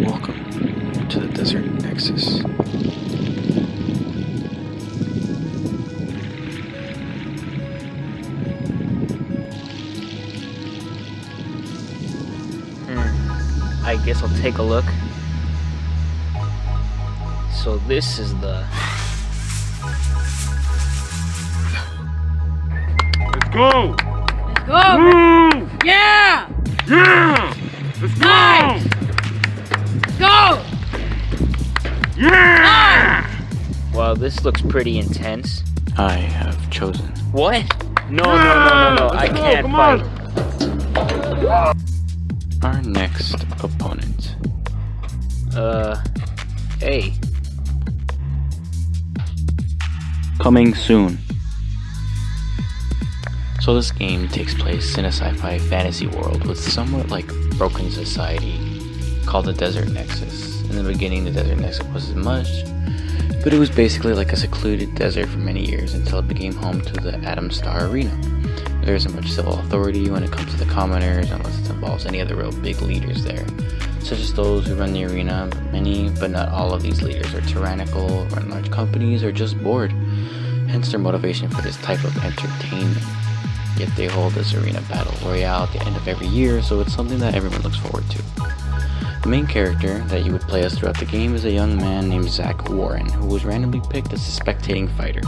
Welcome to the Desert Nexus. I guess I'll take a look. So this is the... Let's go! Let's go! Woo! Yeah! Yeah! Let's Nice! go! Go! Yeah! Well, this looks pretty intense. I have chosen. What? No, I Let's go, can't come fight. on. Our next opponent. Hey. Coming soon. So this game takes place in a sci-fi fantasy world with somewhat like broken society called the Desert Nexus. In the beginning, the Desert Nexus wasn't much, but it was basically like a secluded desert for many years until it became home to the Atom Star Arena. There isn't much civil authority when it comes to the commoners unless it involves any of the real big leaders there, such as those who run the arena. Many, but not all of these leaders are tyrannical, run large companies, or just bored, hence their motivation for this type of entertainment. Yet they hold this arena battle royale at the end of every year, so it's something that everyone looks forward to. The main character that you would play as throughout the game is a young man named Zach Warren, who was randomly picked as a spectating fighter.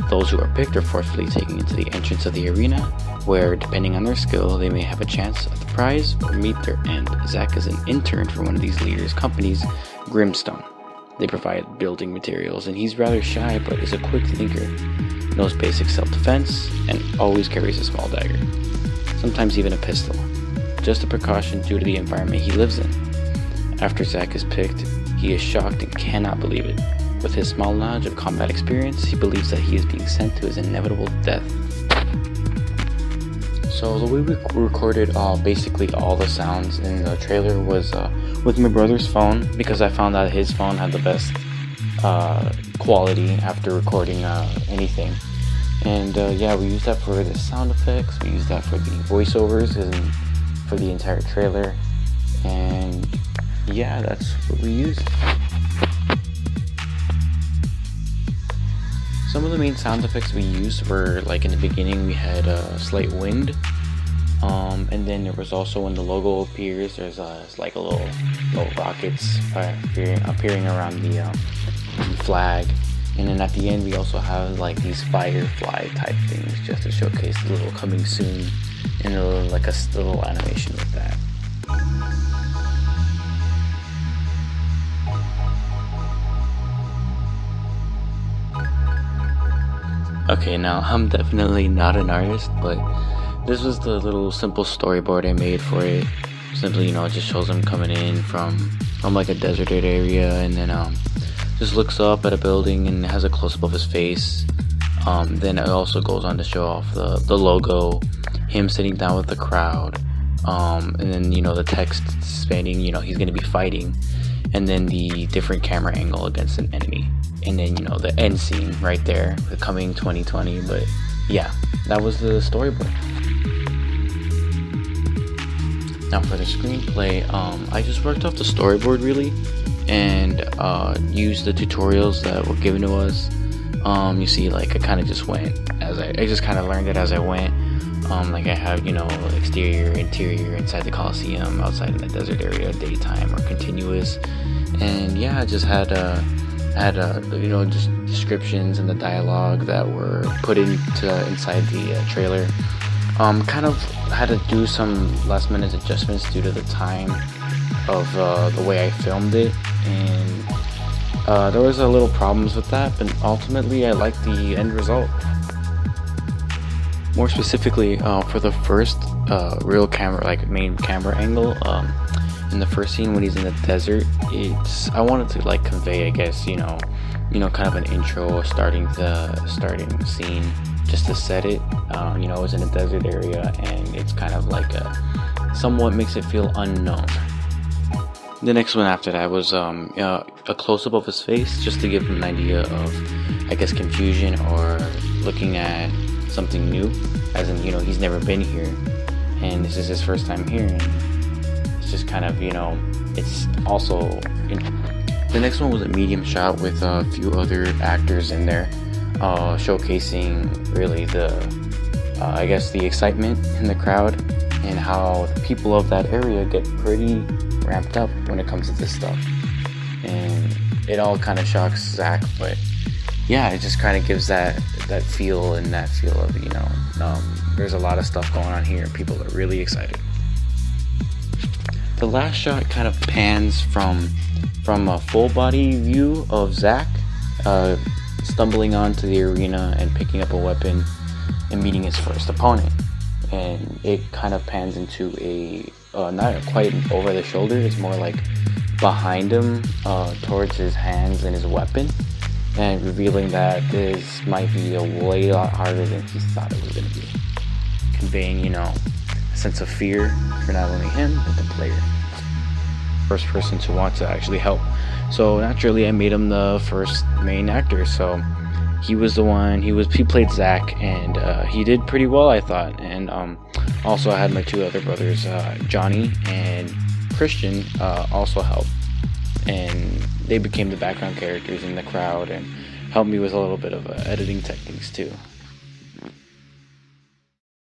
Those who are picked are forcefully taken into the entrance of the arena, where, depending on their skill, they may have a chance at the prize or meet their end. Zach is an intern for one of these leaders' companies, Grimstone. They provide building materials, and he's rather shy but is a quick thinker, knows basic self-defense, and always carries a small dagger, sometimes even a pistol, just a precaution due to the environment he lives in. After Zach is picked, he is shocked and cannot believe it. With his small knowledge of combat experience, he believes that he is being sent to his inevitable death. So the way we recorded basically all the sounds in the trailer was with my brother's phone, because I found that his phone had the best quality after recording anything. And yeah, we used that for the sound effects, we used that for the voiceovers and for the entire trailer. And yeah, that's what we used. Some of the main sound effects we used were, like, in the beginning we had a slight wind, and then there was also when the logo appears, there's like a little rockets appearing around the flag, and then at the end we also have like these firefly type things just to showcase the little coming soon, and a little animation with that. Okay, now I'm definitely not an artist, but this was the little simple storyboard I made for it. Simply, it just shows him coming in from like a deserted area, and then just looks up at a building and has a close-up of his face. Then it also goes on to show off the logo, him sitting down with the crowd, and then the text spanning, he's gonna be fighting, and then the different camera angle against an enemy. And then, the end scene right there, the coming 2020. But yeah, that was the storyboard. Now for the screenplay, I just worked off the storyboard really, and used the tutorials that were given to us. You see, like, I kind of just went as I just kind of learned it as I went. Like I have, exterior, interior, inside the Coliseum, outside in the desert area, daytime or continuous. And yeah, I just had just descriptions and the dialogue that were put inside the trailer. Kind of had to do some last minute adjustments due to the time of the way I filmed it, and there was a little problems with that, but ultimately I liked the end result. More specifically, for the first real camera, like main camera angle, in the first scene when he's in the desert, I wanted to like convey, I guess, kind of an intro, starting scene, just to set it. It was in a desert area, and it's kind of like somewhat makes it feel unknown. The next one after that was a close-up of his face, just to give him an idea of, I guess, confusion or looking at something new, as in, he's never been here, and this is his first time here. And it's just kind of, it's also. The next one was a medium shot with a few other actors in there, showcasing really the excitement in the crowd and how the people of that area get pretty ramped up when it comes to this stuff. And it all kind of shocks Zach, but yeah, it just kind of gives that feel of, there's a lot of stuff going on here and people are really excited. The last shot kind of pans from a full body view of Zach stumbling onto the arena and picking up a weapon and meeting his first opponent. And it kind of pans into not quite over the shoulder, it's more like behind him, towards his hands and his weapon, and revealing that this might be a way lot harder than he thought it was going to be. Conveying, a sense of fear for not only him, but the player. First person to want to actually help. So naturally I made him the first main actor. So he was the one, he played Zach, and he did pretty well, I thought. And also I had my two other brothers, Johnny and Christian, also helped. And they became the background characters in the crowd and helped me with a little bit of editing techniques too.